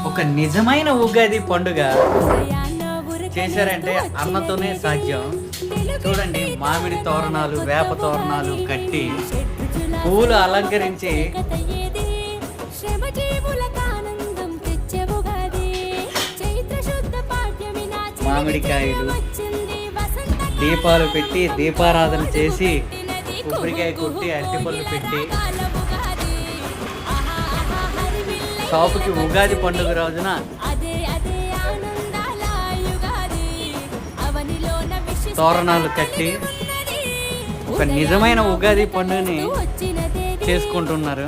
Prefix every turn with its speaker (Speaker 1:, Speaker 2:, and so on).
Speaker 1: ఒక నిజమైన ఉగాది పండుగ చేశారంటే అన్నతోనే సాధ్యం. చూడండి, మామిడి తోరణాలు, వేప తోరణాలు కట్టి పూలు అలంకరించి మామిడికాయలు దీపాలు పెట్టి దీపారాధన చేసి కొబ్బరికాయ కొట్టి అరటిపళ్ళు పెట్టి షాపుకి ఉగాది పండుగ రోజున తోరణాలు కట్టి ఒక నిజమైన ఉగాది పండుగని చేసుకుంటున్నారు.